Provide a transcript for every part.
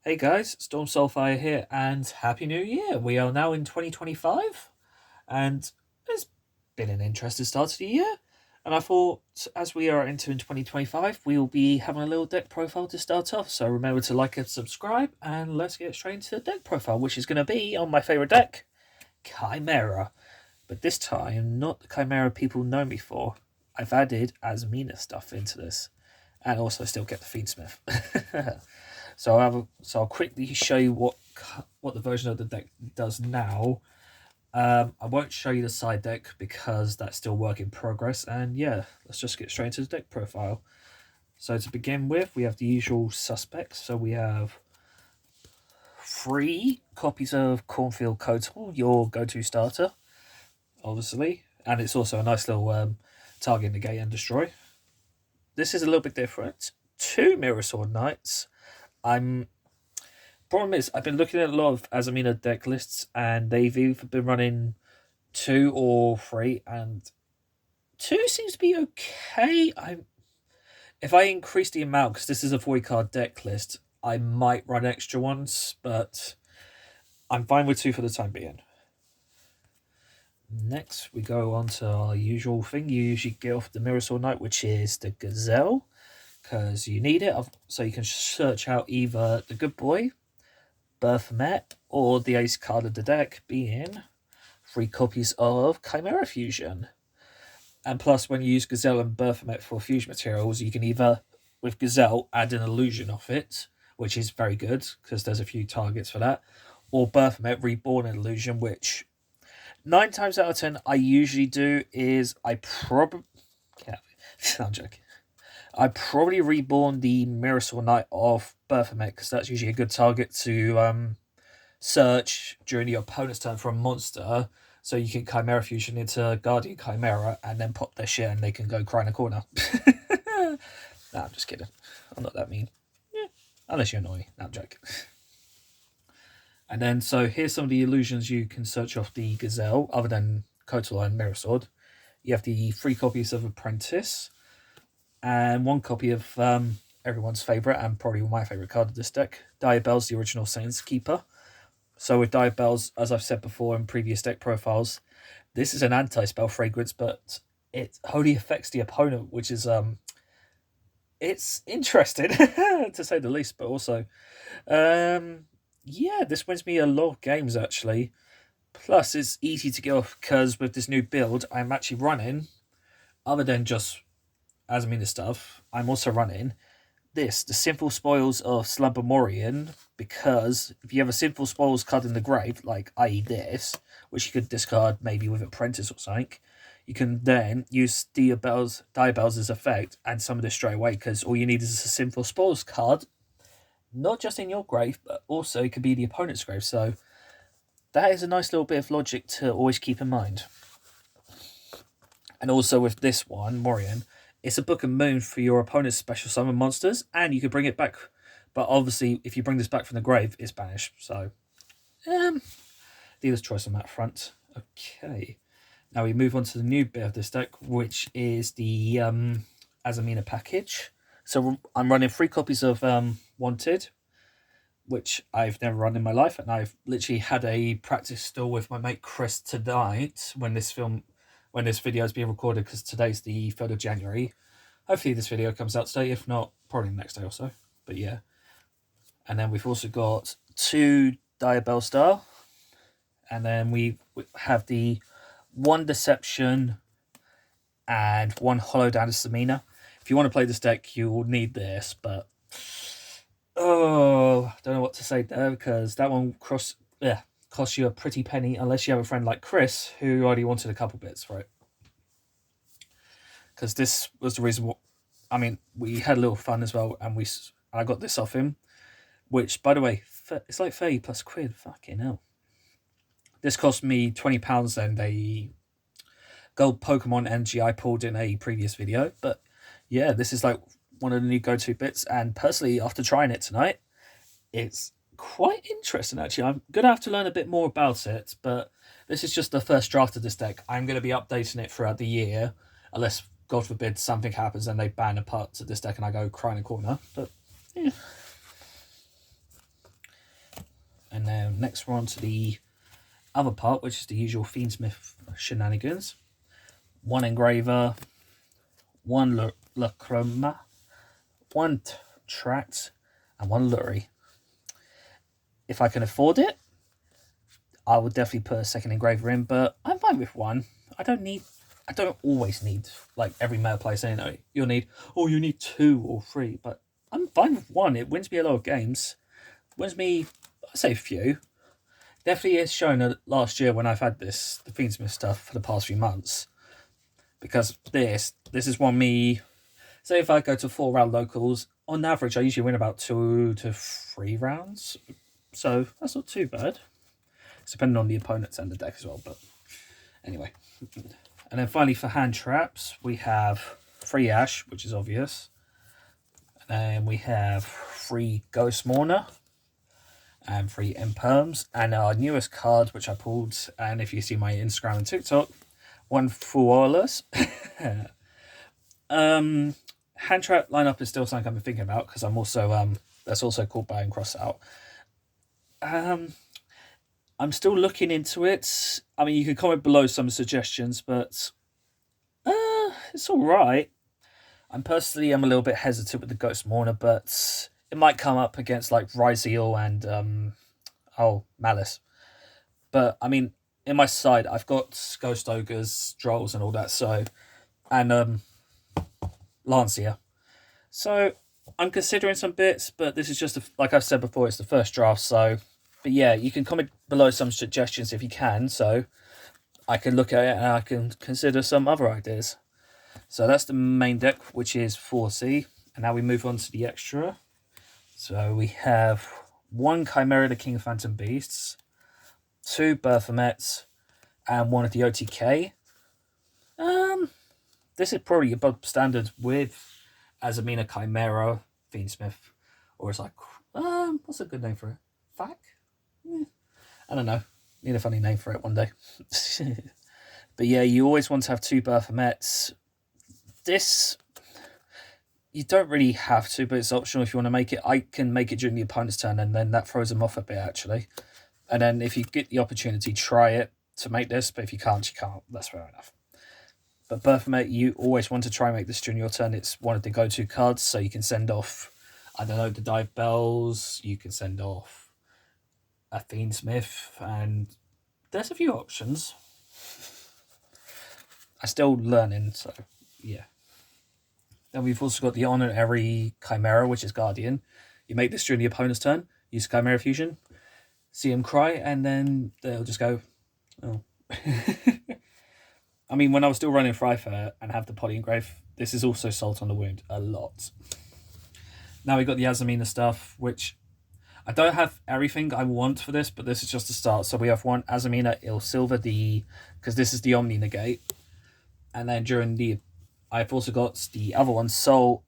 Hey guys, Storm Soulfire here, and Happy New Year! We are now in 2025, and it's been an interesting start to the year. And I thought, as we are entering 2025, we will be having a little deck profile to start off. So remember to like and subscribe, and let's get straight into the deck profile, which is going to be on my favourite deck, Chimera. But this time, not the Chimera people know me for. I've added Azamina stuff into this, and also still get the Fiendsmith. So I'll quickly show you what the version of the deck does now. I won't show you the side deck because that's still work in progress. And yeah, let's just get straight into the deck profile. So to begin with, we have the usual suspects. So we have 3 copies of Cornfield Kotal, your go-to starter, obviously, and it's also a nice little target, negate, and destroy. This is a little bit different. 2 Mirror Sword Knights. I'm Problem is, I've been looking at a lot of Azamina deck lists, and they've either been running 2 or 3, and 2 seems to be okay. If I increase the amount, because this is a 40 card deck list, I might run extra ones, but I'm fine with 2 for the time being. Next, we go on to our usual thing. You usually get off the Mirror Sword Knight, which is the Gazelle, because you need it, so you can search out either the Good Boy, Baphomet, or the ace card of the deck, being 3 copies of Chimera Fusion. And plus, when you use Gazelle and Baphomet for fusion materials, you can either, with Gazelle, add an illusion off it, which is very good, because there's a few targets for that, or Baphomet reborn an illusion, which 9 times out of 10 I usually do is I'm joking. I probably reborn the Mirror Sword Knight of Baphomet, because that's usually a good target to search during your opponent's turn for a monster, so you can Chimera Fusion into Guardian Chimera and then pop their shit and they can go cry in a corner. Nah, I'm just kidding. I'm not that mean. Yeah. Unless you annoy me. Nah, I'm joking. And then, so here's some of the illusions you can search off the Gazelle, other than Kotal and Mirror Sword. You have the 3 copies of Apprentice, and 1 copy of everyone's favourite, and probably my favourite card of this deck, Diabelle's the original Saints Keeper. So with Diabelle's, as I've said before in previous deck profiles, this is an anti-spell fragrance, but it only affects the opponent, which is it's interesting to say the least. But also, yeah, this wins me a lot of games actually. Plus, it's easy to get off because with this new build, I'm actually running, other than just Azamina stuff, I'm also running the Sinful Spoils of Slumber Morian, because if you have a Sinful Spoils card in the grave, like i.e. this, which you could discard maybe with Apprentice or something, you can then use Diabelle's effect and summon this straight away, because all you need is a Sinful Spoils card, not just in your grave, but also it could be the opponent's grave. So that is a nice little bit of logic to always keep in mind. And also with this one, Morian, it's a Book of Moon for your opponent's special summon monsters, and you can bring it back. But obviously, if you bring this back from the grave, it's banished. So, dealer's choice on that front. Okay. Now we move on to the new bit of this deck, which is the Azamina package. So I'm running 3 copies of Wanted, which I've never run in my life, and I've literally had a practice still with my mate Chris tonight when this video is being recorded, because today's the 3rd of January. Hopefully this video comes out today, if not, probably the next day or so. But yeah. And then we've also got 2 Diabelle Star. And then we have the 1 Deception and 1 Hollow Down Azamina. If you want to play this deck, you will need this, but I don't know what to say there, because that one costs you a pretty penny, unless you have a friend like Chris who already wanted a couple bits for it. Because this was the reason. We had a little fun as well, and I got this off him, which, by the way, it's like 30 plus quid. Fucking hell. This cost me £20 and a gold Pokemon energy I pulled in a previous video. But yeah, this is like one of the new go-to bits, and personally, after trying it tonight, it's quite interesting actually. I'm gonna have to learn a bit more about it, but this is just the first draft of this deck. I'm gonna be updating it throughout the year, unless God forbid something happens and they ban a part of this deck and I go cry in a corner. But yeah. next we're on to the other part, which is the usual Fiendsmith shenanigans. 1 engraver, 1 lachroma, 1 tract, and 1 lurry. If I can afford it, I would definitely put a second engraver in, but I'm fine with 1. I don't always need, like every meta player saying, oh, you need 2 or 3, but I'm fine with 1. It wins me a lot of games. Wins me, I say a few. Definitely is shown that last year when I've had the Fiendsmith stuff for the past few months. Because this is one me, say if I go to 4-round locals, on average I usually win about 2 to 3 rounds. So that's not too bad. It's depending on the opponents and the deck as well, but anyway. And then finally for hand traps, we have 3 Ash, which is obvious. And then we have 3 Ghost Mourner and 3 Imperms. And our newest card, which I pulled, and if you see my Instagram and TikTok, 1 Fuolas. Hand trap lineup is still something I've been thinking about because I'm also that's also called Buy and Cross Out. I'm still looking into it. I mean, you can comment below some suggestions, but it's all right. I'm a little bit hesitant with the Ghost Mourner, but it might come up against like Ryzeal and Malice. But I mean, in my side, I've got Ghost Ogres, Drolls, and all that. So, and Lancia. So I'm considering some bits, but this is just like I've said before, it's the first draft. So, but yeah, you can comment below some suggestions if you can, so I can look at it and I can consider some other ideas. So that's the main deck, which is 4C, and now we move on to the extra. So we have 1 Chimera, the King of Phantom Beasts, 2 Berthomets, and 1 of the OTK. This is probably above standard with Azamina, Chimera, Fiendsmith, or it's like, what's a good name for it? Fack? I don't know. Need a funny name for it one day. But yeah, you always want to have 2 Berthomets. This, you don't really have to, but it's optional if you want to make it. I can make it during the opponent's turn, and then that throws them off a bit, actually. And then if you get the opportunity, try it to make this, but if you can't, you can't. That's fair enough. But Berthomet, you always want to try and make this during your turn. It's one of the go-to cards, so you can send off, I don't know, the Dive Bells, you can send off a Fiendsmith, and there's a few options. I'm still learning, so yeah. Then we've also got the Honorary Chimera, which is Guardian. You make this during the opponent's turn, use Chimera Fusion, see them cry, and then they'll just go, oh. I mean, when I was still running Fryfair and have the Poly Engrave, this is also Salt on the Wound a lot. Now we've got the Azamina stuff, which I don't have everything I want for this, but this is just a start. So we have 1 Azamina Il Silver, because this is the Omni Negate. And then I've also got the other one, Soul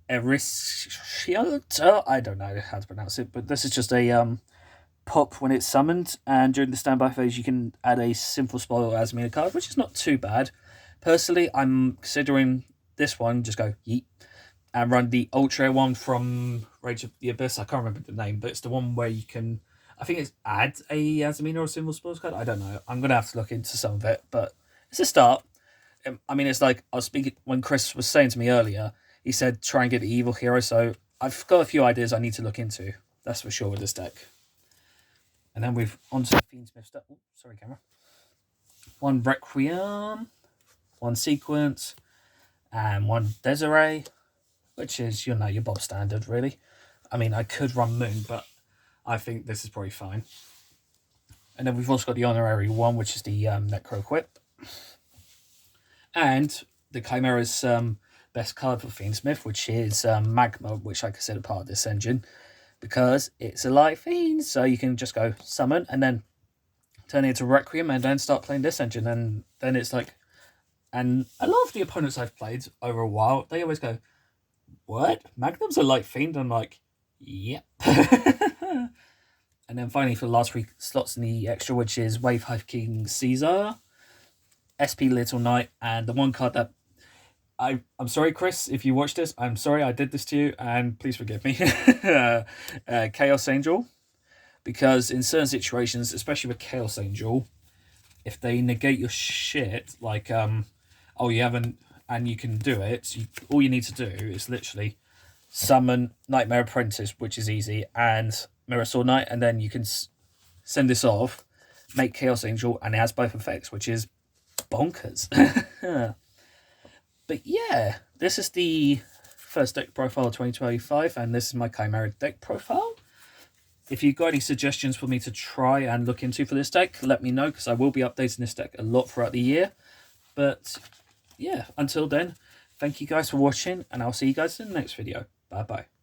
Erisciota. I don't know how to pronounce it, but this is just a pop when it's summoned, and during the standby phase you can add a simple spell or Azamina card, which is not too bad. Personally, I'm considering this one, just go yeet, and run the Ultra one from Rage of the Abyss. I can't remember the name, but it's the one where you can, I think it's add a Azamina or a simple spells card. I don't know. I'm going to have to look into some of it, but it's a start. I mean, it's like I was speaking when Chris was saying to me earlier, he said try and get the evil hero, so I've got a few ideas I need to look into. That's for sure with this deck. And then we've on to the Fiendsmith stuff. Oh, sorry, camera. 1 Requiem, 1 Sequence, and 1 Desiree, which is, you know, your Bob standard, really. I mean, I could run Moon, but I think this is probably fine. And then we've also got the Honorary 1, which is the Necro Equip. And the Chimera's best card for Fiendsmith, which is Magma, which I consider part of this engine, because it's a light fiend, so you can just go summon and then turn it into Requiem and then start playing this engine, and then it's like, and a lot of the opponents I've played over a while, they always go, what? Magnum's a light fiend? I'm like, yep. And then finally for the last 3 slots in the extra, which is Wave Hive King Caesar, SP Little Knight, and the one card that I'm sorry, Chris, if you watch this. I'm sorry I did this to you, and please forgive me. Chaos Angel, because in certain situations, especially with Chaos Angel, if they negate your shit, like oh, you haven't, and you can do it. All you need to do is literally summon Nightmare Apprentice, which is easy, and Mirror Sword Knight, and then you can send this off, make Chaos Angel, and it has both effects, which is bonkers. But yeah, this is the first deck profile of 2025, and this is my Chimera deck profile. If you've got any suggestions for me to try and look into for this deck, let me know, because I will be updating this deck a lot throughout the year. But yeah, until then, thank you guys for watching, and I'll see you guys in the next video. Bye-bye.